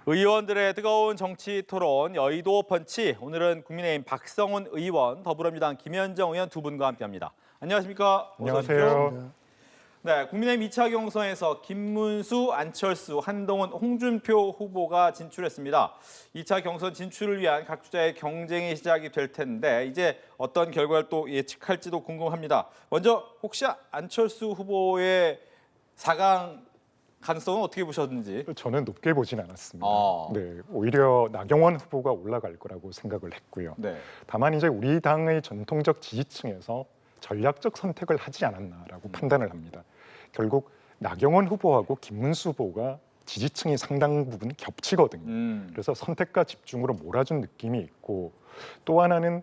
의원들의 뜨거운 정치 토론 여의도 펀치. 오늘은 국민의힘 박성훈 의원, 더불어민주당 김현정 의원 두 분과 함께합니다. 안녕하십니까? 안녕하세요. 네, 국민의힘 2차 경선에서 김문수, 안철수, 한동훈, 홍준표 후보가 진출했습니다. 2차 경선 진출을 위한 각 주자의 경쟁이 시작이 될 텐데 이제 어떤 결과를 또 예측할지도 궁금합니다. 먼저 혹시 안철수 후보의 4강 가능성은 어떻게 보셨는지? 저는 높게 보진 않았습니다. 아. 네, 오히려 나경원 후보가 올라갈 거라고 생각을 했고요. 네. 다만 이제 우리 당의 전통적 지지층에서 전략적 선택을 하지 않았나라고 판단을 합니다. 결국 나경원 후보하고 김문수 후보가 지지층이 상당 부분 겹치거든요. 그래서 선택과 집중으로 몰아준 느낌이 있고, 또 하나는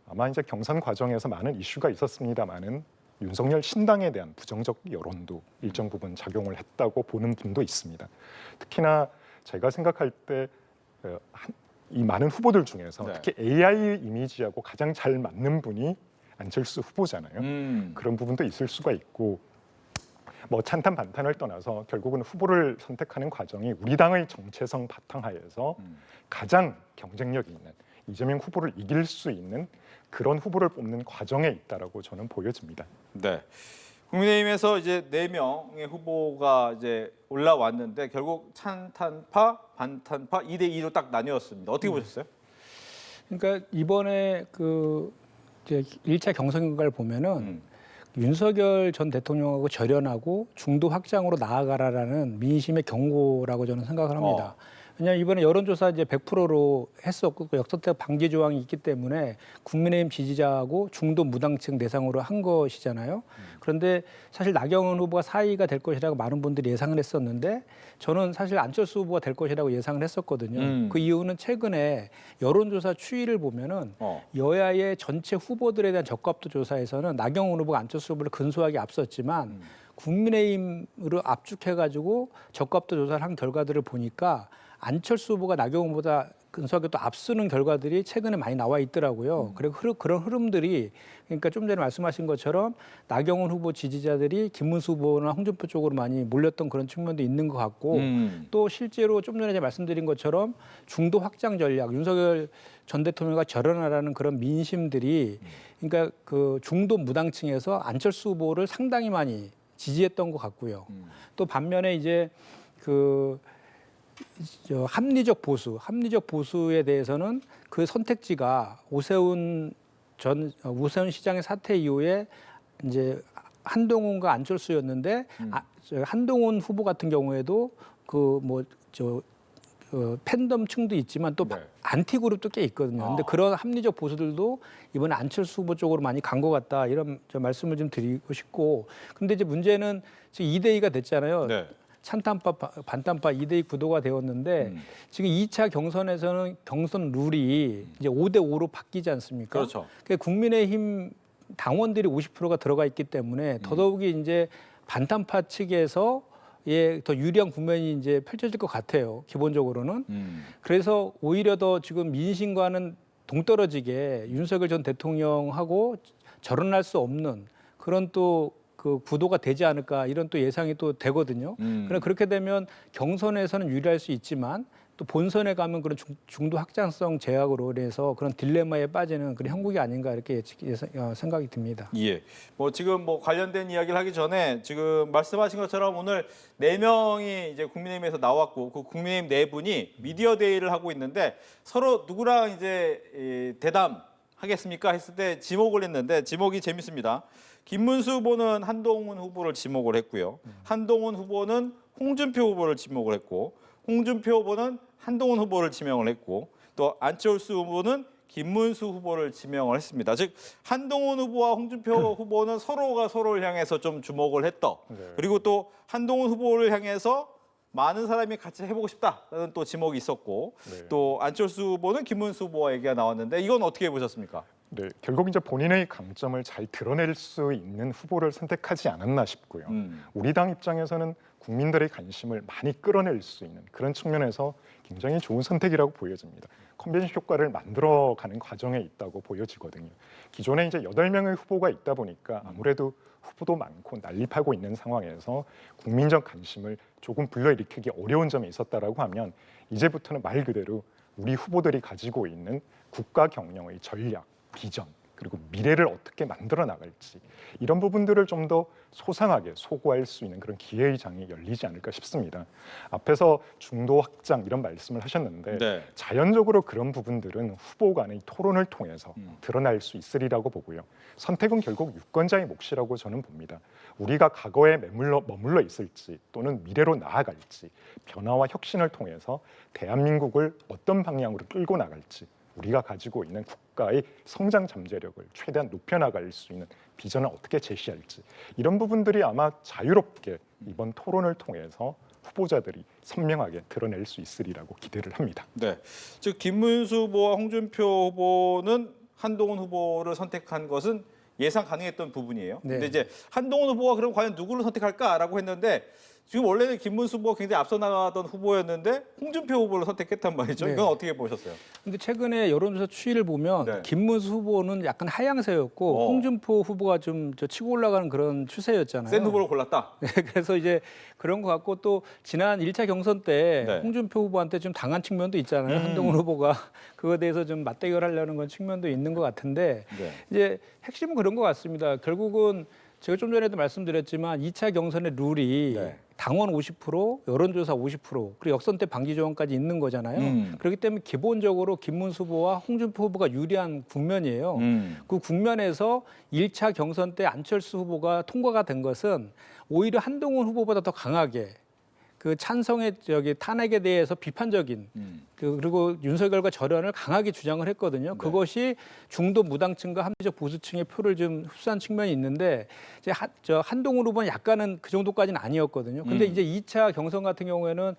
아마 이제 경선 과정에서 많은 이슈가 있었습니다만은 윤석열 신당에 대한 부정적 여론도 일정 부분 작용을 했다고 보는 분도 있습니다. 특히나 제가 생각할 때 이 많은 후보들 중에서 네. 특히 AI 이미지하고 가장 잘 맞는 분이 안철수 후보잖아요. 그런 부분도 있을 수가 있고, 뭐 찬탄 반탄을 떠나서 결국은 후보를 선택하는 과정이 우리 당의 정체성 바탕하에서 가장 경쟁력이 있는 이재명 후보를 이길 수 있는 그런 후보를 뽑는 과정에 있다라고 저는 보여집니다. 네. 국민의힘에서 이제 4명의 후보가 이제 올라왔는데 결국 찬탄파, 반탄파 2대 2로 딱 나뉘었습니다. 어떻게 보셨어요? 그러니까 이번에 그 이제 1차 경선 결과를 보면은 윤석열 전 대통령하고 절연하고 중도 확장으로 나아가라라는 민심의 경고라고 저는 생각을 합니다. 왜냐하면 이번에 여론조사 이제 100%로 했었고 역선택 방지 조항이 있기 때문에 국민의힘 지지자하고 중도 무당층 대상으로 한 것이잖아요. 그런데 사실 나경원 후보가 4위가 될 것이라고 많은 분들이 예상을 했었는데 저는 사실 안철수 후보가 될 것이라고 예상을 했었거든요. 그 이유는 최근에 여론조사 추이를 보면은 여야의 전체 후보들에 대한 적합도 조사에서는 나경원 후보가 안철수 후보를 근소하게 앞섰지만 국민의힘으로 압축해가지고 적합도 조사를 한 결과들을 보니까 안철수 후보가 나경원보다 근소하게 또 앞서는 결과들이 최근에 많이 나와 있더라고요. 그리고 그런 흐름들이 그러니까 좀 전에 말씀하신 것처럼 나경원 후보 지지자들이 김문수 후보나 홍준표 쪽으로 많이 몰렸던 그런 측면도 있는 것 같고 또 실제로 좀 전에 말씀드린 것처럼 중도 확장 전략, 윤석열 전 대통령과 절연하라는 그런 민심들이 그러니까 그 중도 무당층에서 안철수 후보를 상당히 많이 지지했던 것 같고요. 또 반면에 이제 합리적 보수에 대해서는 그 선택지가 오세훈 시장의 사퇴 이후에 이제 한동훈과 안철수였는데 한동훈 후보 같은 경우에도 팬덤층도 있지만 또 안티 그룹도 꽤 있거든요. 근데 그런 합리적 보수들도 이번에 안철수 후보 쪽으로 많이 간 것 같다 이런 말씀을 좀 드리고 싶고, 근데 이제 문제는 지금 2대 2가 됐잖아요. 네. 찬탄파, 반탄파 2대2 구도가 되었는데 지금 2차 경선에서는 경선 룰이 이제 5대5로 바뀌지 않습니까? 그렇죠. 그러니까 국민의힘 당원들이 50%가 들어가 있기 때문에 더더욱이 이제 반탄파 측에서 더 유리한 국면이 이제 펼쳐질 것 같아요. 기본적으로는. 그래서 오히려 더 지금 민심과는 동떨어지게 윤석열 전 대통령하고 절연할 수 없는 그런 또 그 구도가 되지 않을까 이런 또 예상이 또 되거든요. 그러나 그렇게 되면 경선에서는 유리할 수 있지만 또 본선에 가면 그런 중도 확장성 제약으로 인해서 그런 딜레마에 빠지는 그런 형국이 아닌가 이렇게 생각이 듭니다. 예. 뭐 지금 뭐 관련된 이야기를 하기 전에 지금 말씀하신 것처럼 오늘 4명이 이제 국민의힘에서 나왔고 그 국민의힘 4분이 미디어 데이를 하고 있는데 서로 누구랑 이제 대담하겠습니까 했을 때 지목을 했는데 지목이 재밌습니다. 김문수 후보는 한동훈 후보를 지목을 했고요. 한동훈 후보는 홍준표 후보를 지목을 했고, 홍준표 후보는 한동훈 후보를 지명을 했고, 또 안철수 후보는 김문수 후보를 지명을 했습니다. 즉 한동훈 후보와 홍준표 후보는 서로가 서로를 향해서 좀 주목을 했다. 그리고 또 한동훈 후보를 향해서 많은 사람이 같이 해보고 싶다라는 또 지목이 있었고, 또 안철수 후보는 김문수 후보와 얘기가 나왔는데 이건 어떻게 보셨습니까? 네, 결국 이제 본인의 강점을 잘 드러낼 수 있는 후보를 선택하지 않았나 싶고요. 우리 당 입장에서는 국민들의 관심을 많이 끌어낼 수 있는 그런 측면에서 굉장히 좋은 선택이라고 보여집니다. 컨벤션 효과를 만들어가는 과정에 있다고 보여지거든요. 기존에 이제 8명의 후보가 있다 보니까 아무래도 후보도 많고 난립하고 있는 상황에서 국민적 관심을 조금 불러일으키기 어려운 점이 있었다라고 하면 이제부터는 말 그대로 우리 후보들이 가지고 있는 국가 경영의 전략, 비전, 그리고 미래를 어떻게 만들어 나갈지 이런 부분들을 좀 더 소상하게 소구할 수 있는 그런 기회의 장이 열리지 않을까 싶습니다. 앞에서 중도 확장 이런 말씀을 하셨는데 네. 자연적으로 그런 부분들은 후보 간의 토론을 통해서 드러날 수 있으리라고 보고요. 선택은 결국 유권자의 몫이라고 저는 봅니다. 우리가 과거에 머물러 있을지 또는 미래로 나아갈지 변화와 혁신을 통해서 대한민국을 어떤 방향으로 끌고 나갈지 우리가 가지고 있는 국가의 성장 잠재력을 최대한 높여나갈 수 있는 비전을 어떻게 제시할지 이런 부분들이 아마 자유롭게 이번 토론을 통해서 후보자들이 선명하게 드러낼 수 있으리라고 기대를 합니다. 네. 즉 김문수 후보와 홍준표 후보는 한동훈 후보를 선택한 것은 예상 가능했던 부분이에요. 네. 근데 이제 한동훈 후보가 그럼 과연 누구를 선택할까라고 했는데 지금 원래는 김문수 후보가 굉장히 앞서 나가던 후보였는데 홍준표 후보를 선택했단 말이죠. 네. 이건 어떻게 보셨어요? 근데 최근에 여론조사 추이를 보면 네. 김문수 후보는 약간 하향세였고 홍준표 후보가 좀 치고 올라가는 그런 추세였잖아요. 센 후보를 골랐다. 네, 그래서 이제 그런 것 같고 또 지난 1차 경선 때 네. 홍준표 후보한테 좀 당한 측면도 있잖아요. 한동훈 후보가 그거에 대해서 좀 맞대결하려는 건 측면도 있는 것 같은데 네. 이제 핵심은 그런 것 같습니다. 결국은 제가 좀 전에도 말씀드렸지만 2차 경선의 룰이 네. 당원 50%, 여론조사 50%, 그리고 역선택 방지 조항까지 있는 거잖아요. 그렇기 때문에 기본적으로 김문수 후보와 홍준표 후보가 유리한 국면이에요. 그 국면에서 1차 경선 때 안철수 후보가 통과가 된 것은 오히려 한동훈 후보보다 더 강하게 그 찬성의 탄핵에 대해서 비판적인 그리고 윤석열과 절연을 강하게 주장을 했거든요. 네. 그것이 중도 무당층과 합리적 보수층의 표를 좀 흡수한 측면이 있는데 이제 한동훈 후보는 약간은 그 정도까지는 아니었거든요. 근데 이제 2차 경선 같은 경우에는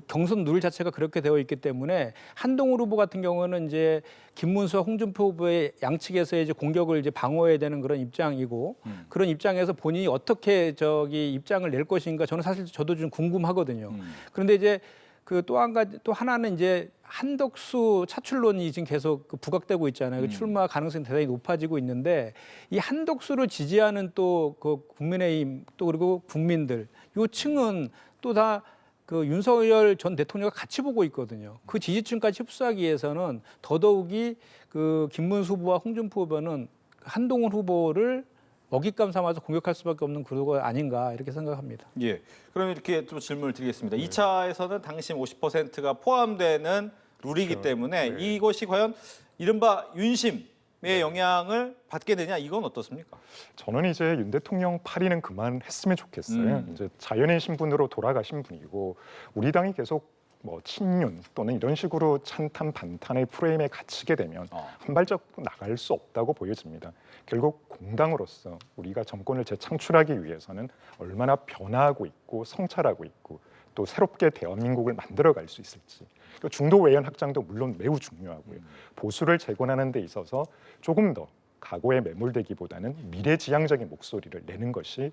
경선 룰 자체가 그렇게 되어 있기 때문에 한동훈 후보 같은 경우는 이제 김문수와 홍준표 후보의 양측에서 이제 공격을 이제 방어해야 되는 그런 입장이고 그런 입장에서 본인이 어떻게 입장을 낼 것인가 저는 사실 저도 좀 궁금하거든요. 그런데 이제 그 또 한 가지 또 하나는 이제 한덕수 차출론이 지금 계속 부각되고 있잖아요. 출마 가능성이 대단히 높아지고 있는데 이 한덕수를 지지하는 또 그 국민의힘 또 그리고 국민들 요 층은 또 다 그 윤석열 전 대통령과 같이 보고 있거든요. 그 지지층까지 흡수하기 위해서는 더더욱이 그 김문수 후보와 홍준표 후보는 한동훈 후보를 먹잇감 삼아서 공격할 수밖에 없는 구도가 아닌가 이렇게 생각합니다. 예. 그럼 이렇게 또 질문을 드리겠습니다. 2차에서는 당심 50%가 포함되는 룰이기 그렇죠. 때문에 네. 이것이 과연 이른바 윤심의 영향을 받게 되냐 이건 어떻습니까? 저는 이제 윤 대통령 파리는 그만했으면 좋겠어요. 이제 자연의 신분으로 돌아가신 분이고 우리 당이 계속 뭐 친윤 또는 이런 식으로 찬탄 반탄의 프레임에 갇히게 되면 한 발짝 나갈 수 없다고 보여집니다. 결국 공당으로서 우리가 정권을 재창출하기 위해서는 얼마나 변화하고 있고 성찰하고 있고 또 새롭게 대한민국을 만들어갈 수 있을지 또 중도 외연 확장도 물론 매우 중요하고요. 보수를 재건하는 데 있어서 조금 더 과거에 매몰되기보다는 미래지향적인 목소리를 내는 것이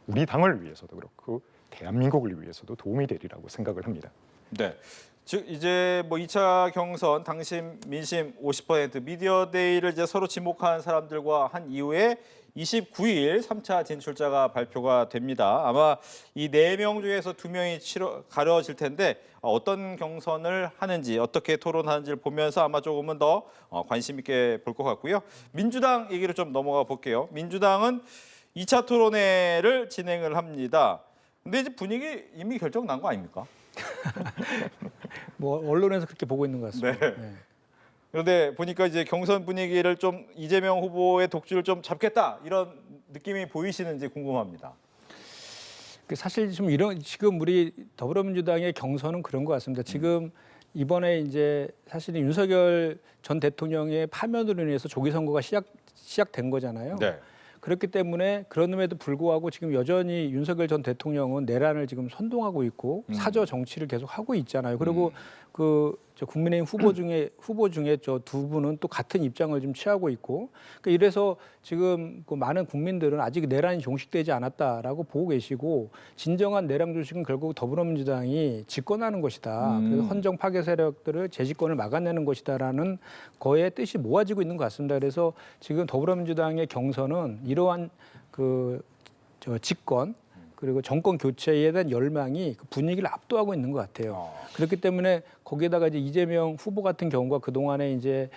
우리 당을 위해서도 그렇고 대한민국을 위해서도 도움이 되리라고 생각을 합니다. 네. 즉 이제 뭐 2차 경선 당심 민심 50% 미디어데이를 이제 서로 지목한 사람들과 한 이후에 29일 3차 진출자가 발표가 됩니다. 아마 이 4명 중에서 2명이 가려질 텐데 어떤 경선을 하는지 어떻게 토론하는지를 보면서 아마 조금은 더 관심 있게 볼 것 같고요. 민주당 얘기로 좀 넘어가 볼게요. 민주당은 2차 토론회를 진행을 합니다. 근데 이제 분위기 이미 결정 난 거 아닙니까? 뭐 언론에서 그렇게 보고 있는 것 같습니다. 네. 네. 그런데 보니까 이제 경선 분위기를 좀 이재명 후보의 독주를 좀 잡겠다 이런 느낌이 보이시는지 궁금합니다. 사실 지금 우리 더불어민주당의 경선은 그런 것 같습니다. 지금 이번에 이제 사실은 윤석열 전 대통령의 파면으로 인해서 조기 선거가 시작된 거잖아요. 네. 그렇기 때문에 그럼에도 불구하고 지금 여전히 윤석열 전 대통령은 내란을 지금 선동하고 있고 사저 정치를 계속 하고 있잖아요. 그리고 저 국민의힘 후보 중에 저 두 분은 또 같은 입장을 좀 취하고 있고, 그러니까 이래서 지금 그 많은 국민들은 아직 내란이 종식되지 않았다라고 보고 계시고, 진정한 내란 종식은 결국 더불어민주당이 집권하는 것이다. 그래서 헌정 파괴 세력들을 재집권을 막아내는 것이다라는 거의 뜻이 모아지고 있는 것 같습니다. 그래서 지금 더불어민주당의 경선은 이러한 저 집권 그리고 정권 교체에 대한 열망이 그 분위기를 압도하고 있는 것 같아요. 그렇기 때문에 거기에다가 이제 이재명 후보 같은 경우가 그 동안에 이제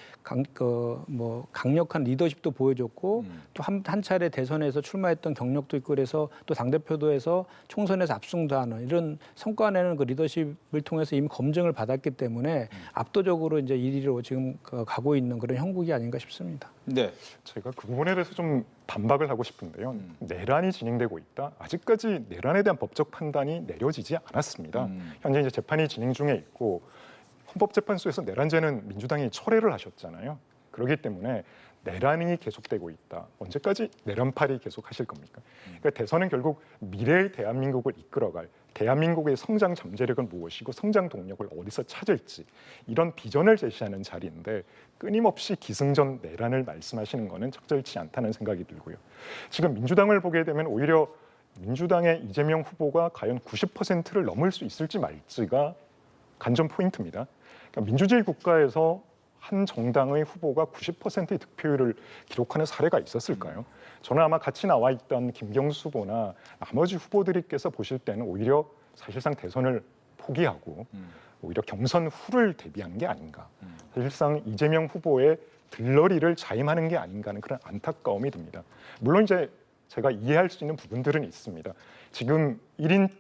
강력한 리더십도 보여줬고 또 한 차례 대선에서 출마했던 경력도 있고 그래서 또 당 대표도 해서 총선에서 압승도 하는 이런 성과내는 그 리더십을 통해서 이미 검증을 받았기 때문에 압도적으로 이제 1위로 지금 가고 있는 그런 형국이 아닌가 싶습니다. 네. 제가 그 부분에 대해서 좀 반박을 하고 싶은데요. 내란이 진행되고 있다. 아직까지 내란에 대한 법적 판단이 내려지지 않았습니다. 현재 이제 재판이 진행 중에 있고 헌법재판소에서 내란죄는 민주당이 철회를 하셨잖아요. 그렇기 때문에 내란이 계속되고 있다. 언제까지 내란팔이 계속 하실 겁니까? 그러니까 대선은 결국 미래의 대한민국을 이끌어갈 대한민국의 성장 잠재력은 무엇이고 성장 동력을 어디서 찾을지 이런 비전을 제시하는 자리인데 끊임없이 기승전 내란을 말씀하시는 것은 적절치 않다는 생각이 들고요. 지금 민주당을 보게 되면 오히려 민주당의 이재명 후보가 과연 90%를 넘을 수 있을지 말지가 관전 포인트입니다. 그러니까 민주주의 국가에서 한 정당의 후보가 90%의 득표율을 기록하는 사례가 있었을까요? 저는 아마 같이 나와 있던 김경수 후보나 나머지 후보들께서 보실 때는 오히려 사실상 대선을 포기하고 오히려 경선 후를 대비하는 게 아닌가. 사실상 이재명 후보의 들러리를 자임하는 게 아닌가 하는 그런 안타까움이 듭니다. 물론 이제 제가 이해할 수 있는 부분들은 있습니다. 지금 1인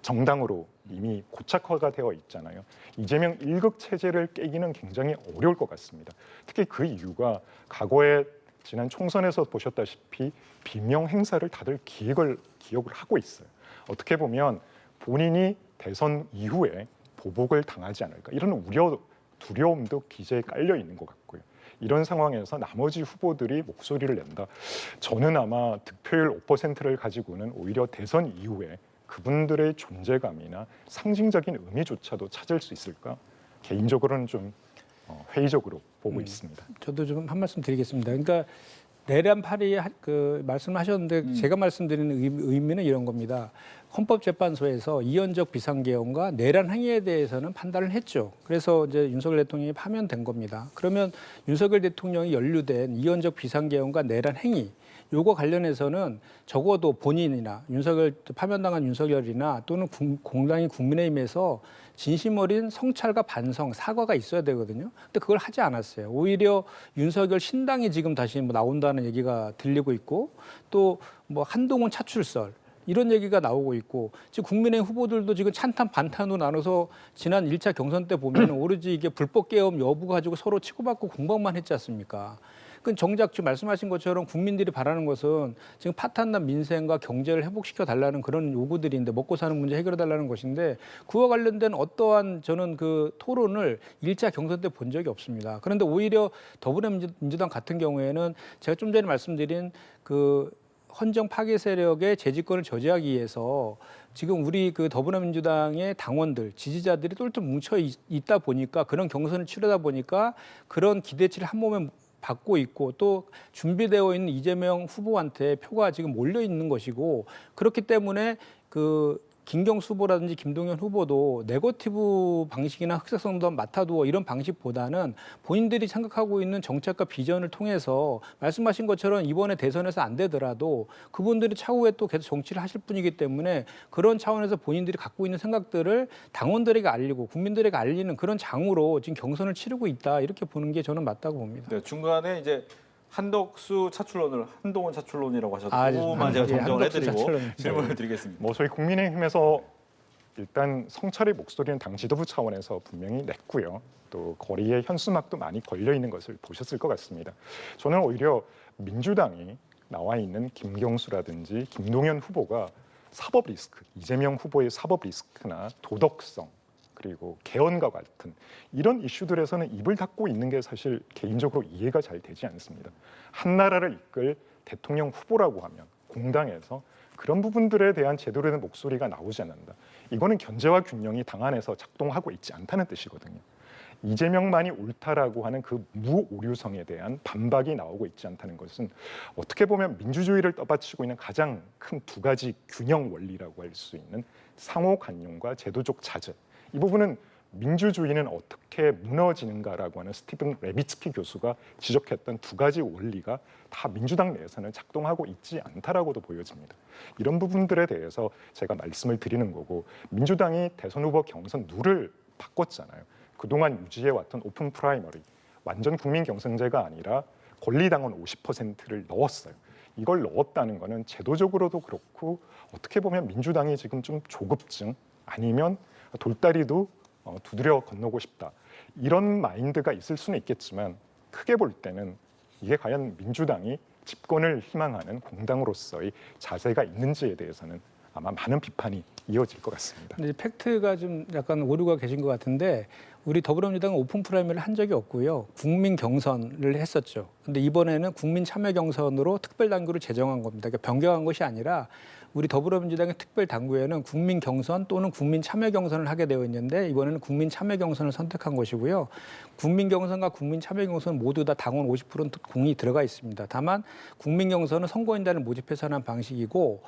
정당으로 이미 고착화가 되어 있잖아요. 이재명 1급 체제를 깨기는 굉장히 어려울 것 같습니다. 특히 그 이유가 과거에 지난 총선에서 보셨다시피 비명 행사를 다들 기억을 하고 있어요. 어떻게 보면 본인이 대선 이후에 보복을 당하지 않을까 이런 우려, 두려움도 기재에 깔려 있는 것 같고요. 이런 상황에서 나머지 후보들이 목소리를 낸다. 저는 아마 득표율 5%를 가지고는 오히려 대선 이후에 그분들의 존재감이나 상징적인 의미조차도 찾을 수 있을까? 개인적으로는 좀 회의적으로 보고 있습니다. 저도 좀 한 말씀 드리겠습니다. 그러니까 내란팔이 말씀하셨는데 제가 말씀드리는 의미는 이런 겁니다. 헌법재판소에서 이현적 비상계엄과 내란 행위에 대해서는 판단을 했죠. 그래서 이제 윤석열 대통령이 파면된 겁니다. 그러면 윤석열 대통령이 연루된 이현적 비상계엄과 내란 행위 요거 관련해서는 적어도 본인이나 파면당한 윤석열이나 또는 공당인 국민의힘에서 진심 어린 성찰과 반성, 사과가 있어야 되거든요. 근데 그걸 하지 않았어요. 오히려 윤석열 신당이 지금 다시 나온다는 얘기가 들리고 있고 또 한동훈 차출설 이런 얘기가 나오고 있고 지금 국민의힘 후보들도 지금 찬탄 반탄으로 나눠서 지난 1차 경선 때 보면 오로지 이게 불법 계엄 여부 가지고 서로 치고받고 공방만 했지 않습니까? 그 정작 지금 말씀하신 것처럼 국민들이 바라는 것은 지금 파탄난 민생과 경제를 회복시켜 달라는 그런 요구들인데 먹고 사는 문제 해결해 달라는 것인데 그와 관련된 어떠한 저는 그 토론을 1차 경선 때 본 적이 없습니다. 그런데 오히려 더불어민주당 같은 경우에는 제가 좀 전에 말씀드린 그 헌정 파괴 세력의 재집권을 저지하기 위해서 지금 우리 그 더불어민주당의 당원들, 지지자들이 똘똘 뭉쳐 있다 보니까 그런 경선을 치르다 보니까 그런 기대치를 한 몸에 받고 있고 또 준비되어 있는 이재명 후보한테 표가 지금 몰려 있는 것이고 그렇기 때문에 그 김경수 후보라든지 김동연 후보도 네거티브 방식이나 흑색성도 맡아두어 이런 방식보다는 본인들이 생각하고 있는 정책과 비전을 통해서 말씀하신 것처럼 이번에 대선에서 안 되더라도 그분들이 차후에 또 계속 정치를 하실 분이기 때문에 그런 차원에서 본인들이 갖고 있는 생각들을 당원들에게 알리고 국민들에게 알리는 그런 장으로 지금 경선을 치르고 있다 이렇게 보는 게 저는 맞다고 봅니다. 네, 중간에 이제 한덕수 차출론을 한동훈 차출론이라고 하셔서 아, 그거만 제가 정정을 한덕수 해드리고 차출론. 질문을 드리겠습니다. 저희 국민의힘에서 일단 성찰의 목소리는 당 지도부 차원에서 분명히 냈고요. 또 거리에 현수막도 많이 걸려 있는 것을 보셨을 것 같습니다. 저는 오히려 민주당이 나와 있는 김경수라든지 김동연 후보가 사법 리스크, 이재명 후보의 사법 리스크나 도덕성 그리고 개헌과 같은 이런 이슈들에서는 입을 닫고 있는 게 사실 개인적으로 이해가 잘 되지 않습니다. 한 나라를 이끌 대통령 후보라고 하면 공당에서 그런 부분들에 대한 제대로 된 목소리가 나오지 않는다. 이거는 견제와 균형이 당 안에서 작동하고 있지 않다는 뜻이거든요. 이재명만이 옳다라고 하는 그 무오류성에 대한 반박이 나오고 있지 않다는 것은 어떻게 보면 민주주의를 떠받치고 있는 가장 큰 두 가지 균형 원리라고 할 수 있는 상호 간용과 제도적 자제. 이 부분은 민주주의는 어떻게 무너지는가라고 하는 스티븐 레비츠키 교수가 지적했던 두 가지 원리가 다 민주당 내에서는 작동하고 있지 않다라고도 보여집니다. 이런 부분들에 대해서 제가 말씀을 드리는 거고, 민주당이 대선 후보 경선 룰을 바꿨잖아요. 그동안 유지해왔던 오픈 프라이머리, 완전 국민 경선제가 아니라 권리당원 50%를 넣었어요. 이걸 넣었다는 거는 제도적으로도 그렇고 어떻게 보면 민주당이 지금 좀 조급증 아니면 돌다리도 두드려 건너고 싶다, 이런 마인드가 있을 수는 있겠지만 크게 볼 때는 이게 과연 민주당이 집권을 희망하는 공당으로서의 자세가 있는지에 대해서는 아마 많은 비판이 이어질 것 같습니다. 근데 팩트가 좀 약간 오류가 계신 것 같은데, 우리 더불어민주당은 오픈 프라이머리를 한 적이 없고요. 국민 경선을 했었죠. 근데 이번에는 국민 참여 경선으로 특별 당규를 제정한 겁니다. 그러니까 변경한 것이 아니라 우리 더불어민주당의 특별 당규에는 국민 경선 또는 국민 참여 경선을 하게 되어 있는데, 이번에는 국민 참여 경선을 선택한 것이고요. 국민 경선과 국민 참여 경선 모두 다 당원 50%는 공이 들어가 있습니다. 다만 국민 경선은 선거인단을 모집해서 하는 방식이고,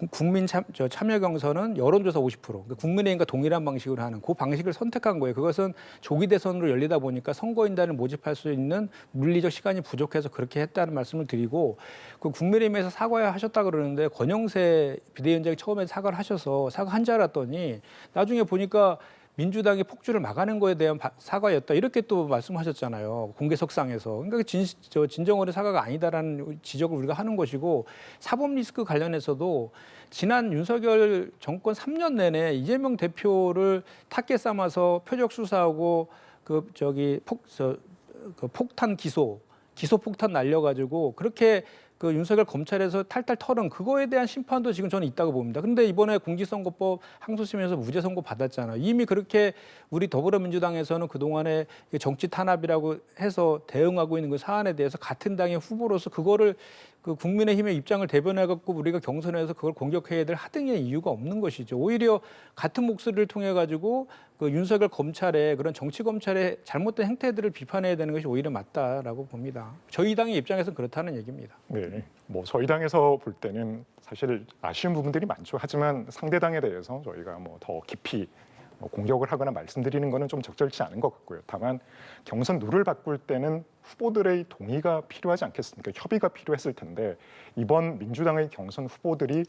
국민 참여 경선은 여론조사 50%, 그러니까 국민의힘과 동일한 방식으로 하는 그 방식을 선택한 거예요. 그것은 조기 대선으로 열리다 보니까 선거인단을 모집할 수 있는 물리적 시간이 부족해서 그렇게 했다는 말씀을 드리고, 그 국민의힘에서 사과하셨다 그러는데 권영세 비대위원장이 처음에 사과를 하셔서 사과한 줄 알았더니 나중에 보니까 민주당이 폭주를 막아낸 거에 대한 사과였다, 이렇게 또 말씀하셨잖아요. 공개석상에서. 그러니까 진정어린 사과가 아니다라는 지적을 우리가 하는 것이고, 사법 리스크 관련해서도 지난 윤석열 정권 3년 내내 이재명 대표를 탁계 삼아서 표적 수사하고 폭탄 기소 폭탄 날려가지고 그렇게 그 윤석열 검찰에서 탈탈 털은 그거에 대한 심판도 지금 저는 있다고 봅니다. 그런데 이번에 공직선거법 항소심에서 무죄 선고 받았잖아요. 이미 그렇게 우리 더불어민주당에서는 그동안에 정치 탄압이라고 해서 대응하고 있는 그 사안에 대해서 같은 당의 후보로서 그거를 그 국민의힘의 입장을 대변해갖고 우리가 경선에서 그걸 공격해야 될 하등의 이유가 없는 것이죠. 오히려 같은 목소리를 통해 가지고 그 윤석열 검찰의 그런 정치 검찰의 잘못된 행태들을 비판해야 되는 것이 오히려 맞다라고 봅니다. 저희 당의 입장에서는 그렇다는 얘기입니다. 네, 뭐 저희 당에서 볼 때는 사실 아쉬운 부분들이 많죠. 하지만 상대 당에 대해서 저희가 뭐 더 깊이 공격을 하거나 말씀드리는 것은 좀 적절치 않은 것 같고요. 다만 경선 룰을 바꿀 때는 후보들의 동의가 필요하지 않겠습니까? 협의가 필요했을 텐데 이번 민주당의 경선 후보들이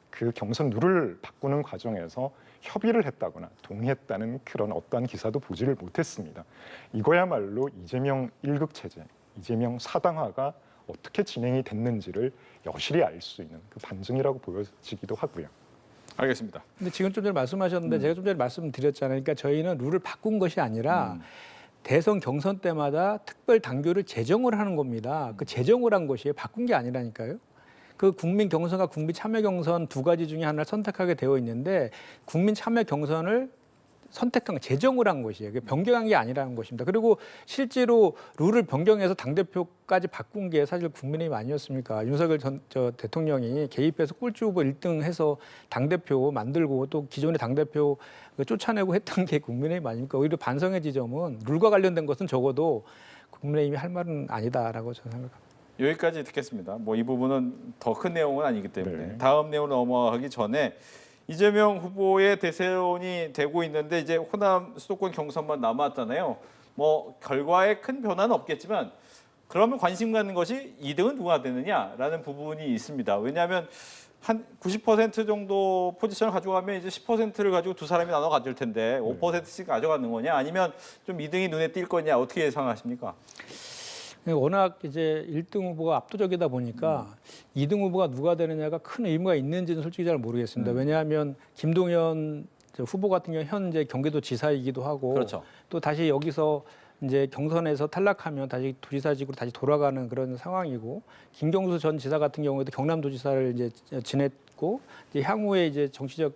그 경선 룰을 바꾸는 과정에서 협의를 했다거나 동의했다는 그런 어떠한 기사도 보지를 못했습니다. 이거야말로 이재명 1급 체제, 이재명 사당화가 어떻게 진행이 됐는지를 여실히 알 수 있는 그 반증이라고 보여지기도 하고요. 알겠습니다. 근데 지금 좀 전에 말씀하셨는데 제가 좀 전에 말씀드렸잖아요. 그러니까 저희는 룰을 바꾼 것이 아니라 대선 경선 때마다 특별 당규를 제정을 하는 겁니다. 그 제정을 한 것이에요. 바꾼 게 아니라니까요. 그 국민 경선과 국민 참여 경선 두 가지 중에 하나를 선택하게 되어 있는데, 국민 참여 경선을 선택한 제정을 한 것이에요. 변경한 게 아니라는 것입니다. 그리고 실제로 룰을 변경해서 당대표까지 바꾼 게 사실 국민의힘 아니었습니까? 윤석열 대통령이 개입해서 꼴찌 후보 1등 해서 당대표 만들고 또 기존의 당대표 쫓아내고 했던 게 국민의힘 아닙니까? 오히려 반성의 지점은 룰과 관련된 것은 적어도 국민의힘이 할 말은 아니다라고 저는 생각합니다. 여기까지 듣겠습니다. 뭐 이 부분은 더 큰 내용은 아니기 때문에 네. 다음 내용으로 넘어가기 전에 이재명 후보의 대세론이 되고 있는데 이제 호남 수도권 경선만 남았잖아요. 뭐 결과에 큰 변화는 없겠지만 그러면 관심 갖는 것이 2등은 누가 되느냐라는 부분이 있습니다. 왜냐하면 한 90% 정도 포지션을 가져가면 이제 10%를 가지고 두 사람이 나눠 가질 텐데 5%씩 가져가는 거냐, 아니면 좀 2등이 눈에 띌 거냐, 어떻게 예상하십니까? 워낙 이제 1등 후보가 압도적이다 보니까 2등 후보가 누가 되느냐가 큰 의미가 있는지는 솔직히 잘 모르겠습니다. 왜냐하면 김동연 후보 같은 경우 현재 경기도 지사이기도 하고, 그렇죠. 또 다시 여기서 이제 경선에서 탈락하면 다시 도지사직으로 다시 돌아가는 그런 상황이고, 김경수 전 지사 같은 경우에도 경남도지사를 이제 지냈고, 이제 향후에 이제 정치적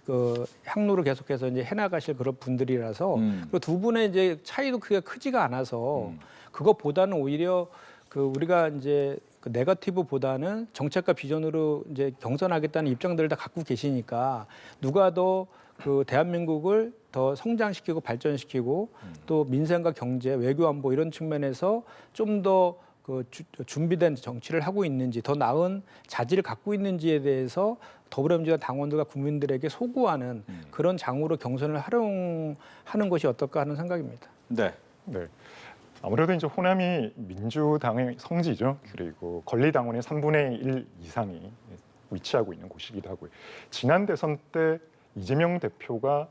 그 향로를 계속해서 이제 해나가실 그런 분들이라서 그리고 두 분의 이제 차이도 크게 크지가 않아서 그것보다는 오히려 그 우리가 이제 그 네거티브보다는 정책과 비전으로 이제 경선하겠다는 입장들을 다 갖고 계시니까 누가 더 그 대한민국을 더 성장시키고 발전시키고 또 민생과 경제, 외교 안보 이런 측면에서 좀 더 그 준비된 정치를 하고 있는지 더 나은 자질을 갖고 있는지에 대해서 더불어민주당 당원들과 국민들에게 소구하는 그런 장으로 경선을 활용하는 것이 어떨까 하는 생각입니다. 네. 네. 아무래도 이제 호남이 민주당의 성지죠. 그리고 권리당원의 3분의 1 이상이 위치하고 있는 곳이기도 하고요. 지난 대선 때 이재명 대표가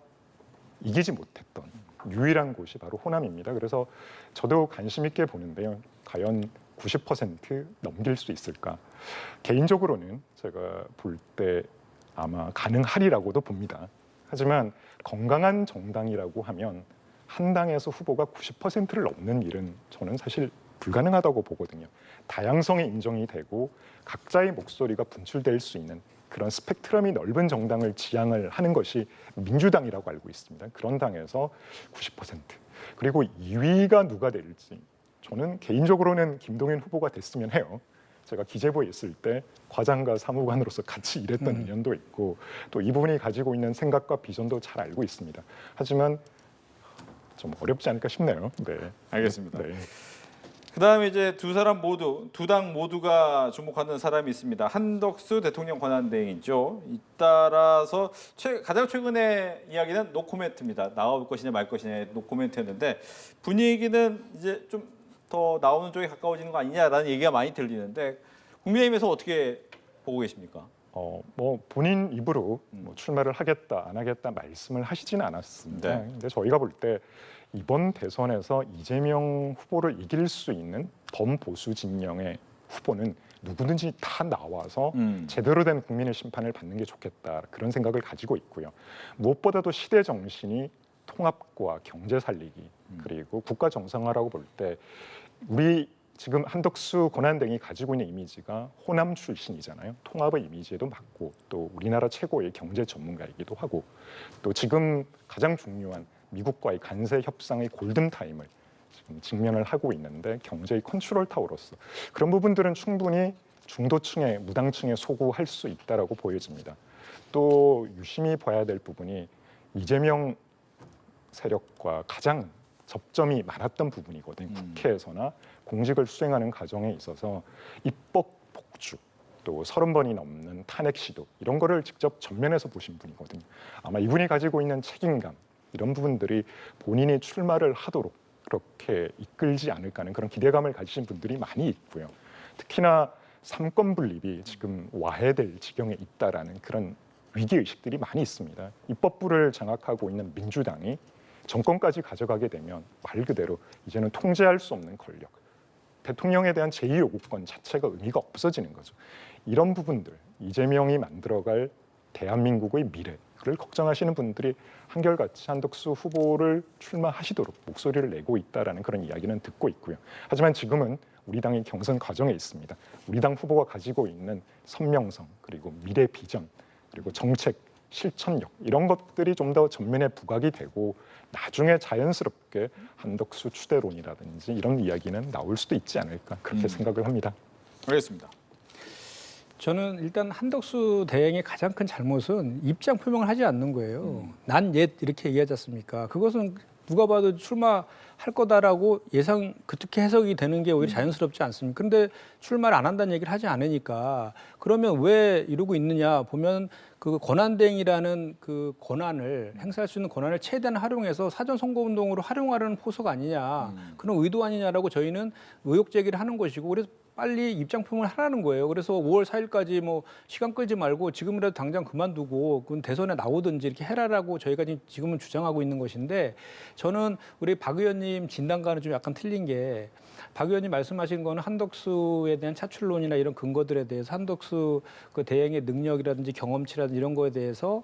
이기지 못했던 유일한 곳이 바로 호남입니다. 그래서 저도 관심 있게 보는데요. 과연 90% 넘길 수 있을까? 개인적으로는 제가 볼 때 아마 가능하리라고도 봅니다. 하지만 건강한 정당이라고 하면 한 당에서 후보가 90%를 넘는 일은 저는 사실 불가능하다고 보거든요. 다양성이 인정이 되고 각자의 목소리가 분출될 수 있는 그런 스펙트럼이 넓은 정당을 지향을 하는 것이 민주당이라고 알고 있습니다. 그런 당에서 90%. 그리고 2위가 누가 될지 저는 개인적으로는 김동연 후보가 됐으면 해요. 제가 기재부에 있을 때 과장과 사무관으로서 같이 일했던 인연도 있고 또 이분이 가지고 있는 생각과 비전도 잘 알고 있습니다. 하지만 좀 어렵지 않을까 싶네요. 네, 알겠습니다. 네. 그다음에 이제 두 당 모두가 주목하는 사람이 있습니다. 한덕수 대통령 권한대행이죠. 잇따라서 가장 최근의 이야기는 노코멘트입니다. 나올 것이냐 말 것이냐의 노코멘트였는데 분위기는 이제 좀 더 나오는 쪽에 가까워지는 거 아니냐라는 얘기가 많이 들리는데 국민의힘에서 어떻게 보고 계십니까? 뭐 본인 입으로 뭐 출마를 하겠다 안 하겠다 말씀을 하시지는 않았습니다. 네. 근데 저희가 볼 때 이번 대선에서 이재명 후보를 이길 수 있는 범보수 진영의 후보는 누구든지 다 나와서 제대로 된 국민의 심판을 받는 게 좋겠다 그런 생각을 가지고 있고요. 무엇보다도 시대 정신이 통합과 경제 살리기 그리고 국가 정상화라고 볼 때 우리 지금 한덕수 권한대행이 가지고 있는 이미지가 호남 출신이잖아요. 통합의 이미지에도 맞고 또 우리나라 최고의 경제 전문가이기도 하고 또 지금 가장 중요한 미국과의 관세 협상의 골든타임을 지금 직면을 하고 있는데 경제의 컨트롤 타워로서 그런 부분들은 충분히 중도층의 무당층에 소구할 수 있다라고 보여집니다. 또 유심히 봐야 될 부분이 이재명 세력과 가장 접점이 많았던 부분이거든요. 국회에서나 공직을 수행하는 과정에 있어서 입법 폭주 또 30번이 넘는 탄핵 시도 이런 거를 직접 전면에서 보신 분이거든요. 아마 이분이 가지고 있는 책임감 이런 부분들이 본인이 출마를 하도록 그렇게 이끌지 않을까 하는 그런 기대감을 가지신 분들이 많이 있고요. 특히나 삼권 분립이 지금 와해될 지경에 있다라는 그런 위기의식들이 많이 있습니다. 입법부를 장악하고 있는 민주당이 정권까지 가져가게 되면 말 그대로 이제는 통제할 수 없는 권력, 대통령에 대한 제2요구권 자체가 의미가 없어지는 거죠. 이런 부분들, 이재명이 만들어갈 대한민국의 미래를 걱정하시는 분들이 한결같이 한덕수 후보를 출마하시도록 목소리를 내고 있다라는 그런 이야기는 듣고 있고요. 하지만 지금은 우리 당이 경선 과정에 있습니다. 우리 당 후보가 가지고 있는 선명성, 그리고 미래 비전, 그리고 정책, 실천력 이런 것들이 좀 더 전면에 부각이 되고 나중에 자연스럽게 한덕수 추대론이라든지 이런 이야기는 나올 수도 있지 않을까 그렇게 생각을 합니다. 알겠습니다. 저는 일단 한덕수 대행의 가장 큰 잘못은 입장 표명을 하지 않는 거예요. 난 옛 이렇게 얘기하지 않습니까? 그것은 누가 봐도 출마할 거다라고 그렇게 해석이 되는 게 오히려 자연스럽지 않습니까? 그런데 출마를 안 한다는 얘기를 하지 않으니까 그러면 왜 이러고 있느냐 보면 그 권한대행이라는 그 권한을 행사할 수 있는 권한을 최대한 활용해서 사전 선거운동으로 활용하려는 포석 아니냐 그런 의도 아니냐라고 저희는 의혹 제기를 하는 것이고 그래서 빨리 입장 표명을 하라는 거예요. 그래서 5월 4일까지 뭐 시간 끌지 말고 지금이라도 당장 그만두고 그건 대선에 나오든지 이렇게 해라라고 저희가 지금은 주장하고 있는 것인데 저는 우리 박 의원님 진단과는 좀 약간 틀린 게 박 의원님 말씀하신 거는 한덕수에 대한 차출론이나 이런 근거들에 대해서 한덕수 그 대행의 능력이라든지 경험치라든지 이런 거에 대해서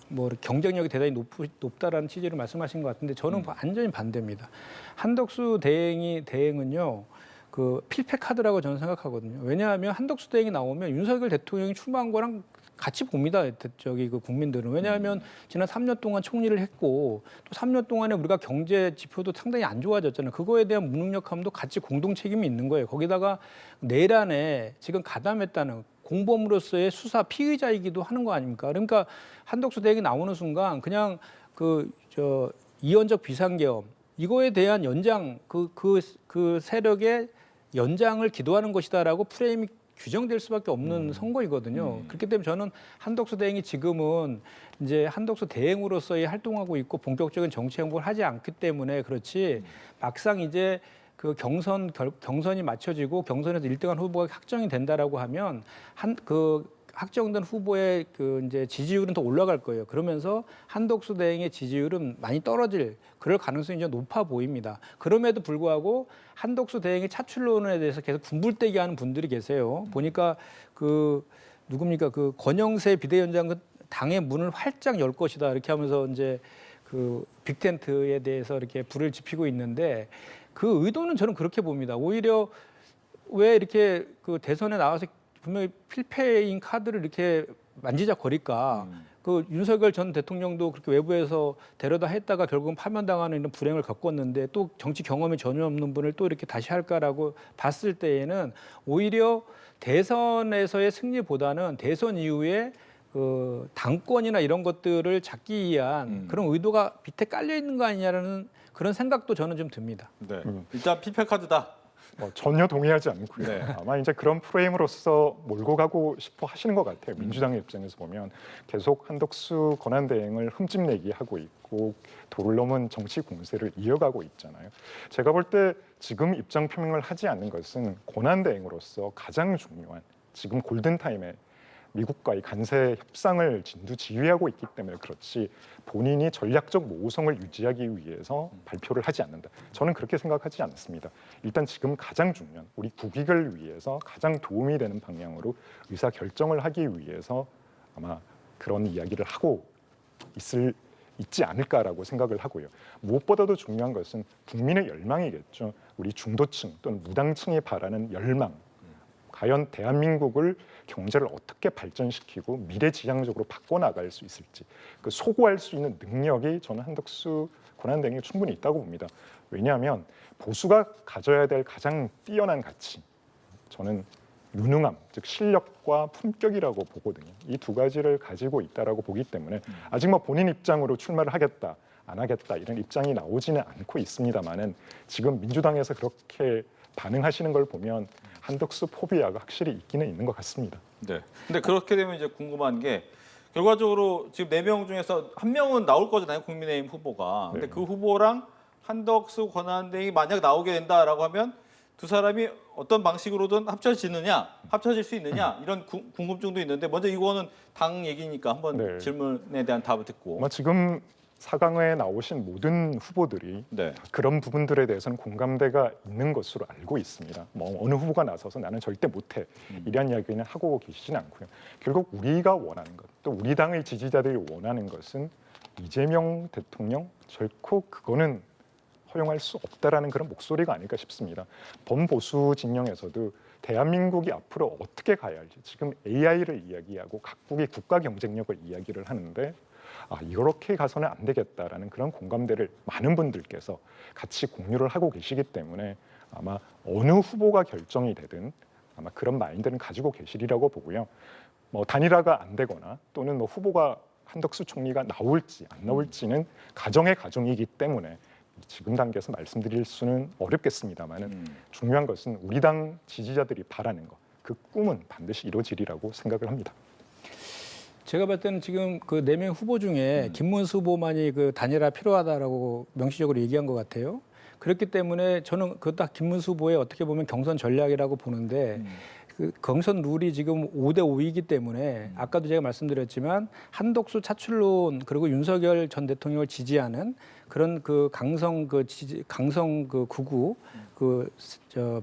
뭐 경쟁력이 대단히 높다라는 취지를 말씀하신 것 같은데 저는 완전히 반대입니다. 한덕수 대행은요. 그 필패 카드라고 저는 생각하거든요. 왜냐하면 한덕수 대행이 나오면 윤석열 대통령이 출마한 거랑 같이 봅니다. 저기 그 국민들은. 왜냐하면 지난 3년 동안 총리를 했고 또 3년 동안에 우리가 경제 지표도 상당히 안 좋아졌잖아요. 그거에 대한 무능력함도 같이 공동 책임이 있는 거예요. 거기다가 내란에 지금 가담했다는 공범으로서의 수사 피의자이기도 하는 거 아닙니까? 그러니까 한덕수 대행이 나오는 순간 그냥 이원적 비상계엄 이거에 대한 연장 그 세력의 연장을 기도하는 것이다라고 프레임이 규정될 수밖에 없는 선거이거든요. 그렇기 때문에 저는 한덕수 대행이 지금은 이제 한덕수 대행으로서의 활동하고 있고 본격적인 정치 행보를 하지 않기 때문에 그렇지 막상 이제 그 경선이 맞춰지고 경선에서 1등한 후보가 확정이 된다라고 하면 확정된 후보의 그 이제 지지율은 더 올라갈 거예요. 그러면서 한덕수 대행의 지지율은 많이 떨어질 그럴 가능성이 이제 높아 보입니다. 그럼에도 불구하고 한덕수 대행의 차출론에 대해서 계속 군불대기 하는 분들이 계세요. 보니까 누굽니까 그 권영세 비대위원장은 당의 문을 활짝 열 것이다 이렇게 하면서 이제 그 빅텐트에 대해서 이렇게 불을 지피고 있는데 그 의도는 저는 그렇게 봅니다. 오히려 왜 이렇게 그 대선에 나와서 분명히 필패인 카드를 이렇게 만지작거릴까? 그 윤석열 전 대통령도 그렇게 외부에서 데려다 했다가 결국은 파면당하는 이런 불행을 겪었는데 또 정치 경험이 전혀 없는 분을 또 이렇게 다시 할까라고 봤을 때에는 오히려 대선에서의 승리보다는 대선 이후에 그 당권이나 이런 것들을 잡기 위한 그런 의도가 밑에 깔려 있는 거 아니냐라는 그런 생각도 저는 좀 듭니다. 네. 일단 필패 카드다. 전혀 동의하지 않고요. 네. 아마 이제 그런 프레임으로서 몰고 가고 싶어 하시는 것 같아요. 민주당의 입장에서 보면 계속 한덕수 권한대행을 흠집내기 하고 있고 도를 넘은 정치 공세를 이어가고 있잖아요. 제가 볼 때 지금 입장 표명을 하지 않는 것은 권한대행으로서 가장 중요한 지금 골든타임에 미국과의 간세 협상을 진두지휘하고 있기 때문에 그렇지 본인이 전략적 모호성을 유지하기 위해서 발표를 하지 않는다. 저는 그렇게 생각하지 않습니다. 일단 지금 가장 중요한 우리 국익을 위해서 가장 도움이 되는 방향으로 의사 결정을 하기 위해서 아마 그런 이야기를 하고 있지 않을까라고 생각을 하고요. 무엇보다도 중요한 것은 국민의 열망이겠죠. 우리 중도층 또는 무당층이 바라는 열망. 과연 대한민국을 경제를 어떻게 발전시키고 미래지향적으로 바꿔나갈 수 있을지 그 소구할 수 있는 능력이 저는 한덕수 권한대행에 충분히 있다고 봅니다. 왜냐하면 보수가 가져야 될 가장 뛰어난 가치 저는 유능함, 즉 실력과 품격이라고 보거든요. 이 두 가지를 가지고 있다라고 보기 때문에 아직 뭐 본인 입장으로 출마를 하겠다, 안 하겠다 이런 입장이 나오지는 않고 있습니다만은 지금 민주당에서 그렇게 반응하시는 걸 보면 한덕수 포비아가 확실히 있기는 있는 것 같습니다. 네. 근데 그렇게 되면 이제 궁금한 게 결과적으로 지금 4명 중에서 한 명은 나올 거잖아요. 국민의힘 후보가. 근데 네. 그 후보랑 한덕수 권한대행이 만약 나오게 된다라고 하면 두 사람이 어떤 방식으로든 합쳐질 수 있느냐 이런 궁금증도 있는데 먼저 이거는 당 얘기니까 한번 네. 질문에 대한 답을 듣고. 지금 4강에 나오신 모든 후보들이 네. 그런 부분들에 대해서는 공감대가 있는 것으로 알고 있습니다. 어느 후보가 나서서 나는 절대 못해 이런 이야기는 하고 계시진 않고요. 결국 우리가 원하는 것, 또 우리 당의 지지자들이 원하는 것은 이재명 대통령 결코 그거는 허용할 수 없다라는 그런 목소리가 아닐까 싶습니다. 범보수 진영에서도 대한민국이 앞으로 어떻게 가야 할지 지금 AI를 이야기하고 각국의 국가 경쟁력을 이야기를 하는데 이렇게 가서는 안 되겠다라는 그런 공감대를 많은 분들께서 같이 공유를 하고 계시기 때문에 아마 어느 후보가 결정이 되든 아마 그런 마인드는 가지고 계시리라고 보고요. 단일화가 안 되거나 또는 후보가 한덕수 총리가 나올지 안 나올지는 가정의 가정이기 때문에 지금 단계에서 말씀드릴 수는 어렵겠습니다만은 중요한 것은 우리 당 지지자들이 바라는 것, 그 꿈은 반드시 이루어지리라고 생각을 합니다. 제가 봤을 때는 지금 그 4명 후보 중에 김문수 후보만이 그 단일화 필요하다라고 명시적으로 얘기한 것 같아요. 그렇기 때문에 저는 그 딱 김문수 후보의 어떻게 보면 경선 전략이라고 보는데 그 경선 룰이 지금 5대 5이기 때문에 아까도 제가 말씀드렸지만 한덕수 차출론 그리고 윤석열 전 대통령을 지지하는 그런 그 강성 그 구구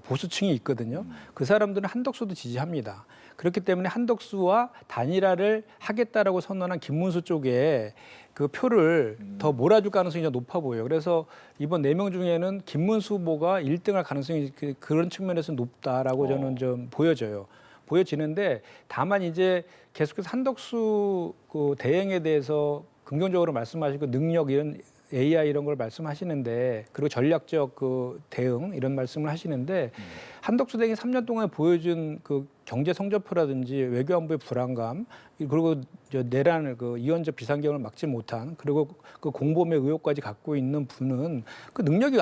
보수층이 있거든요. 그 사람들은 한덕수도 지지합니다. 그렇기 때문에 한덕수와 단일화를 하겠다라고 선언한 김문수 쪽에 그 표를 더 몰아줄 가능성이 좀 높아 보여요. 그래서 이번 4명 중에는 김문수 후보가 1등할 가능성이 그런 측면에서 높다라고 저는 좀 보여져요. 보여지는데 다만 이제 계속해서 한덕수 그 대행에 대해서 긍정적으로 말씀하시고 능력 이런 AI 이런 걸 말씀하시는데 그리고 전략적 그 대응 이런 말씀을 하시는데 한덕수 대행이 3년 동안 보여준 그 경제 성적표라든지 외교안보의 불안감 그리고 내란을 그 이원적 비상경을 막지 못한 그리고 그 공범의 의혹까지 갖고 있는 분은 그 능력이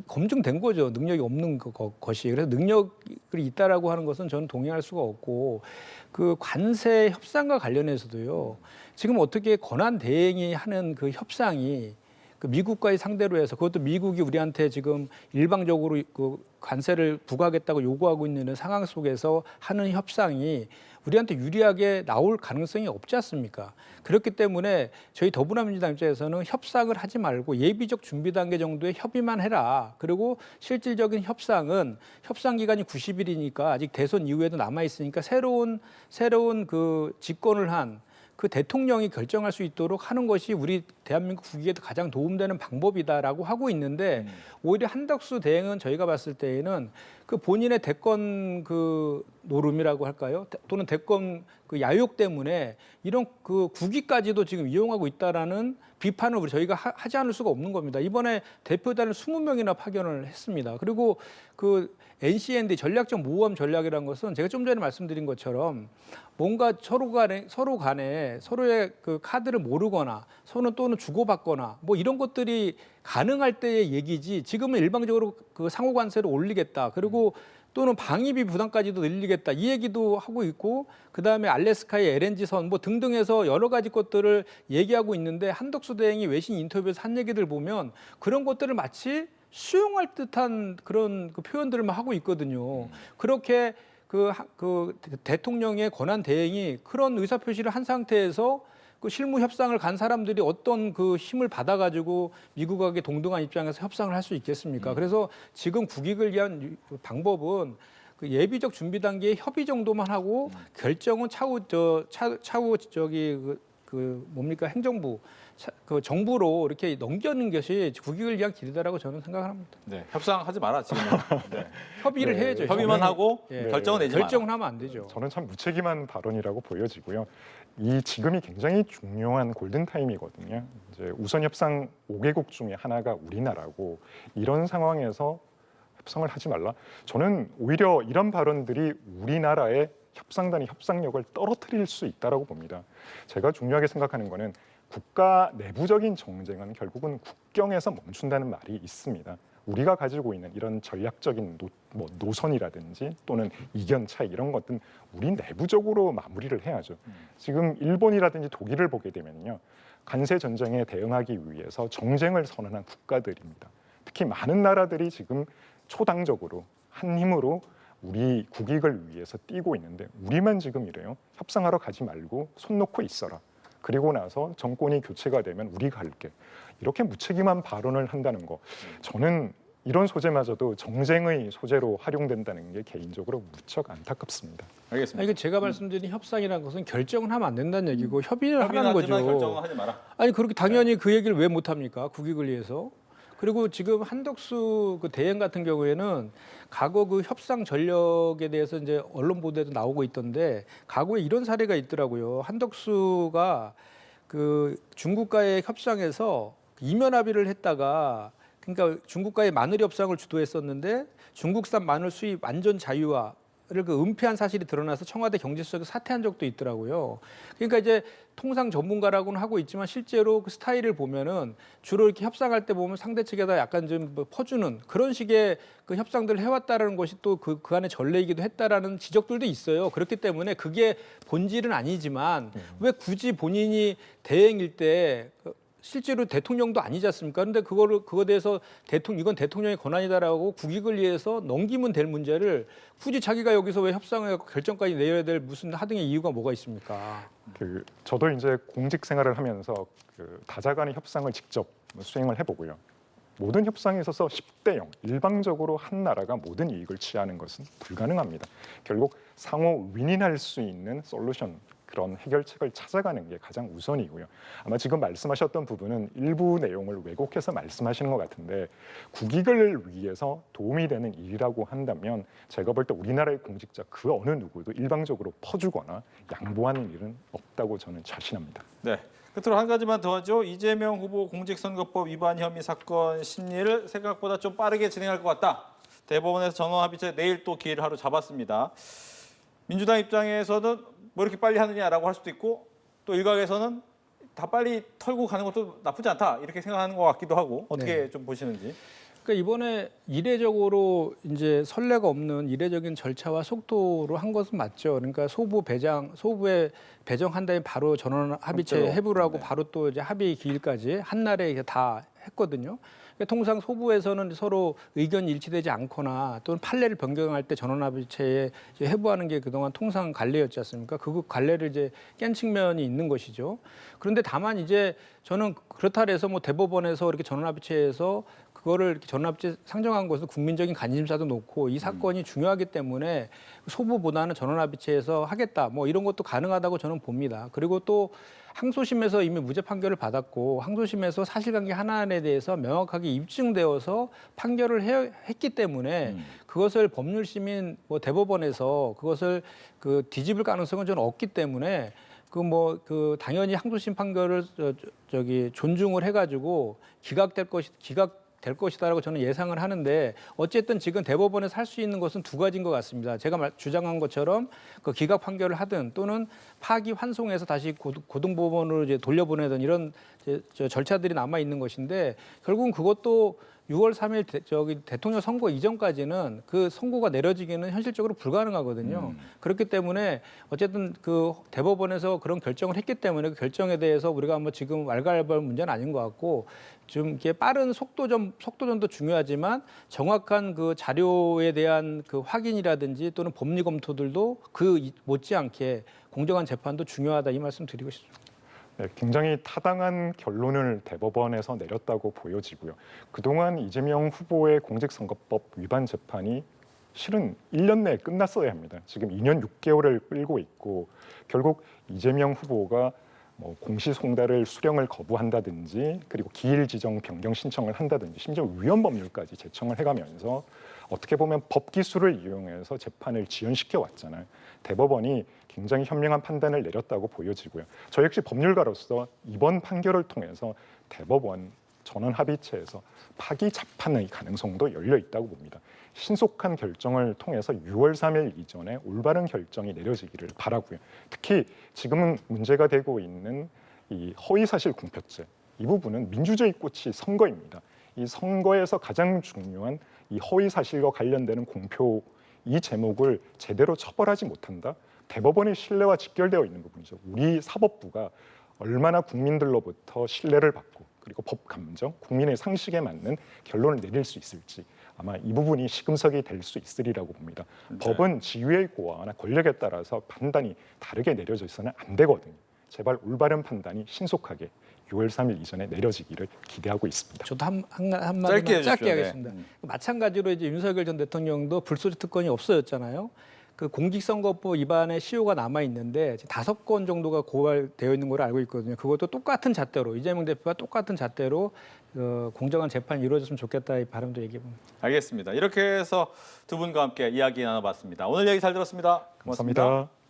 검증된 거죠. 능력이 없는 것이. 그래서 능력이 있다라고 하는 것은 저는 동의할 수가 없고 그 관세 협상과 관련해서도요. 지금 어떻게 권한 대행이 하는 그 협상이 그 미국과의 상대로 해서 그것도 미국이 우리한테 지금 일방적으로 그 관세를 부과하겠다고 요구하고 있는 상황 속에서 하는 협상이 우리한테 유리하게 나올 가능성이 없지 않습니까? 그렇기 때문에 저희 더불어민주당 입장에서는 협상을 하지 말고 예비적 준비 단계 정도의 협의만 해라. 그리고 실질적인 협상은 협상 기간이 90일이니까 아직 대선 이후에도 남아 있으니까 새로운 그 집권을 한 그 대통령이 결정할 수 있도록 하는 것이 우리 대한민국 국익에도 가장 도움되는 방법이다라고 하고 있는데 오히려 한덕수 대행은 저희가 봤을 때에는 그 본인의 대권 그 노름이라고 할까요? 또는 대권 그 야욕 때문에 이런 그 국위까지도 지금 이용하고 있다라는 비판을 저희가 하지 않을 수가 없는 겁니다. 이번에 대표단을 20명이나 파견을 했습니다. 그리고 그 NCND 전략적 모험 전략이라는 것은 제가 좀 전에 말씀드린 것처럼 뭔가 서로 간에 서로의 그 카드를 모르거나 또는 주고받거나 뭐 이런 것들이 가능할 때의 얘기지 지금은 일방적으로 그 상호 관세를 올리겠다. 그리고 또는 방위비 부담까지도 늘리겠다. 이 얘기도 하고 있고 그다음에 알래스카의 LNG선 뭐 등등해서 여러 가지 것들을 얘기하고 있는데 한덕수 대행이 외신 인터뷰에서 한 얘기들 보면 그런 것들을 마치 수용할 듯한 그런 그 표현들만 하고 있거든요. 그렇게 그 대통령의 권한 대행이 그런 의사표시를 한 상태에서 그 실무 협상을 간 사람들이 어떤 그 힘을 받아가지고 미국하고 동등한 입장에서 협상을 할 수 있겠습니까? 그래서 지금 국익을 위한 방법은 그 예비적 준비 단계의 협의 정도만 하고 결정은 차후 저기 그 뭡니까 행정부 그 정부로 이렇게 넘겨는 것이 국익을 위한 길이다라고 저는 생각을 합니다. 네, 협상하지 마라 지금. 네. 협의를 해야죠. 협의만 하고 예. 결정은 내지 마라. 결정을 하면 안 되죠. 저는 참 무책임한 발언이라고 보여지고요. 이 지금이 굉장히 중요한 골든 타임이거든요. 이제 우선 협상 5개국 중에 하나가 우리나라고 이런 상황에서 협상을 하지 말라. 저는 오히려 이런 발언들이 우리나라의 협상단의 협상력을 떨어뜨릴 수 있다라고 봅니다. 제가 중요하게 생각하는 거는 국가 내부적인 정쟁은 결국은 국경에서 멈춘다는 말이 있습니다. 우리가 가지고 있는 이런 전략적인 노선이라든지 또는 이견 차이 이런 것들은 우리 내부적으로 마무리를 해야죠. 지금 일본이라든지 독일을 보게 되면요. 관세 전쟁에 대응하기 위해서 정쟁을 선언한 국가들입니다. 특히 많은 나라들이 지금 초당적으로 한 힘으로 우리 국익을 위해서 뛰고 있는데 우리만 지금 이래요. 협상하러 가지 말고 손 놓고 있어라. 그리고 나서 정권이 교체가 되면 우리가 할게. 이렇게 무책임한 발언을 한다는 거. 저는 이런 소재마저도 정쟁의 소재로 활용된다는 게 개인적으로 무척 안타깝습니다. 알겠습니다. 아니, 제가 말씀드린 협상이라는 것은 결정을 하면 안 된다는 얘기고 협의를 하라는 거죠. 결정은 하지 마라. 아니 그렇게 당연히 그 얘기를 왜 못합니까? 국익을 위해서. 그리고 지금 한덕수 그 대행 같은 경우에는 과거 그 협상 전력에 대해서 이제 언론 보도에도 나오고 있던데 과거에 이런 사례가 있더라고요. 한덕수가 그 중국과의 협상에서 이면 합의를 했다가 그러니까 중국과의 마늘 협상을 주도했었는데 중국산 마늘 수입 완전 자유화를 그 은폐한 사실이 드러나서 청와대 경제수석이 사퇴한 적도 있더라고요. 그러니까 이제 통상 전문가라고는 하고 있지만 실제로 그 스타일을 보면은 주로 이렇게 협상할 때 보면 상대 측에다 약간 좀 퍼주는 그런 식의 그 협상들을 해왔다라는 것이 또 그 안에 전례이기도 했다라는 지적들도 있어요. 그렇기 때문에 그게 본질은 아니지만 왜 굳이 본인이 대행일 때 실제로 대통령도 아니지 않습니까? 그런데 그거에 대해서 이건 대통령의 권한이다라고 국익을 위해서 넘기면 될 문제를 굳이 자기가 여기서 왜 협상을 결정까지 내려야 될 무슨 하등의 이유가 뭐가 있습니까? 저도 이제 공직 생활을 하면서 다자간의 협상을 직접 수행을 해보고요. 모든 협상에 있어서 10대 0, 일방적으로 한 나라가 모든 이익을 취하는 것은 불가능합니다. 결국 상호 윈윈할 수 있는 솔루션, 그런 해결책을 찾아가는 게 가장 우선이고요. 아마 지금 말씀하셨던 부분은 일부 내용을 왜곡해서 말씀하시는 것 같은데 국익을 위해서 도움이 되는 일이라고 한다면 제가 볼 때 우리나라의 공직자 그 어느 누구도 일방적으로 퍼주거나 양보하는 일은 없다고 저는 자신합니다. 네. 끝으로 한 가지만 더 하죠. 이재명 후보 공직선거법 위반 혐의 사건 심리를 생각보다 좀 빠르게 진행할 것 같다. 대법원에서 전원합의체 내일 또 기회를 하루 잡았습니다. 민주당 입장에서는 뭐 이렇게 빨리 하느냐라고 할 수도 있고 또 일각에서는 다 빨리 털고 가는 것도 나쁘지 않다 이렇게 생각하는 것 같기도 하고 어떻게 네. 좀 보시는지. 그러니까 이번에 이례적으로 이제 선례가 없는 이례적인 절차와 속도로 한 것은 맞죠. 그러니까 소부에 배정한 다음에 바로 전원 합의체 그렇죠. 해부를 하고 네. 바로 또 이제 합의 기일까지 한 날에 이게 다 했거든요. 그러니까 통상 소부에서는 서로 의견이 일치되지 않거나 또는 판례를 변경할 때 전원 합의체에 이제 해부하는 게 그동안 통상 관례였지 않습니까? 그 관례를 이제 깬 측면이 있는 것이죠. 그런데 다만 이제 저는 그렇다 해서 뭐 대법원에서 이렇게 전원 합의체에서 그거를 이렇게 전원합의체 상정한 것은 국민적인 관심사도 높고 이 사건이 중요하기 때문에 소부보다는 전원합의체에서 하겠다 뭐 이런 것도 가능하다고 저는 봅니다. 그리고 또 항소심에서 이미 무죄 판결을 받았고 항소심에서 사실관계 하나에 대해서 명확하게 입증되어서 판결을 했기 때문에 그것을 법률심인 뭐 대법원에서 그것을 그 뒤집을 가능성은 저는 없기 때문에 당연히 항소심 판결을 존중을 해가지고 기각될 것이다라고 저는 예상을 하는데 어쨌든 지금 대법원에서 할 수 있는 것은 두 가지인 것 같습니다. 제가 주장한 것처럼 그 기각 판결을 하든 또는 파기 환송해서 다시 고등법원으로 이제 돌려보내든 이런 절차들이 남아 있는 것인데 결국은 그것도 6월 3일 대통령 선거 이전까지는 그 선고가 내려지기는 현실적으로 불가능하거든요. 그렇기 때문에 어쨌든 그 대법원에서 그런 결정을 했기 때문에 그 결정에 대해서 우리가 뭐 지금 왈가왈부할 문제는 아닌 것 같고 좀 이렇게 빠른 속도전도 중요하지만 정확한 그 자료에 대한 그 확인이라든지 또는 법리 검토들도 그 못지않게 공정한 재판도 중요하다 이 말씀 드리고 싶습니다. 네, 굉장히 타당한 결론을 대법원에서 내렸다고 보여지고요. 그동안 이재명 후보의 공직선거법 위반 재판이 실은 1년 내에 끝났어야 합니다. 지금 2년 6개월을 끌고 있고 결국 이재명 후보가 뭐 공시송달을 수령을 거부한다든지 그리고 기일 지정 변경 신청을 한다든지 심지어 위헌 법률까지 제청을 해가면서 어떻게 보면 법 기술을 이용해서 재판을 지연시켜 왔잖아요. 대법원이 굉장히 현명한 판단을 내렸다고 보여지고요. 저 역시 법률가로서 이번 판결을 통해서 대법원 전원 합의체에서 파기 재판의 가능성도 열려 있다고 봅니다. 신속한 결정을 통해서 6월 3일 이전에 올바른 결정이 내려지기를 바라고요. 특히 지금은 문제가 되고 있는 이 허위사실 공표죄 이 부분은 민주주의 꽃이 선거입니다. 이 선거에서 가장 중요한 이 허위사실과 관련되는 공표 이 제목을 제대로 처벌하지 못한다. 대법원의 신뢰와 직결되어 있는 부분이죠. 우리 사법부가 얼마나 국민들로부터 신뢰를 받고 그리고 법 감정, 국민의 상식에 맞는 결론을 내릴 수 있을지 아마 이 부분이 시금석이 될 수 있으리라고 봅니다. 네. 법은 지위의 고하나 권력에 따라서 판단이 다르게 내려져 있어서는 안 되거든요. 제발 올바른 판단이 신속하게 6월 3일 이전에 내려지기를 기대하고 있습니다. 저도 한마디만 짧게 짧게 해주십시오. 하겠습니다. 네. 마찬가지로 이제 윤석열 전 대통령도 불소지 특권이 없어졌잖아요. 그 공직선거법 위반의 시효가 남아 있는데 5건 정도가 고발되어 있는 걸로 알고 있거든요. 그것도 똑같은 잣대로 이재명 대표와 똑같은 잣대로 공정한 재판이 이루어졌으면 좋겠다 이 바람도 얘기해 봅니다. 알겠습니다. 이렇게 해서 두 분과 함께 이야기 나눠봤습니다. 오늘 얘기 잘 들었습니다. 고맙습니다. 감사합니다.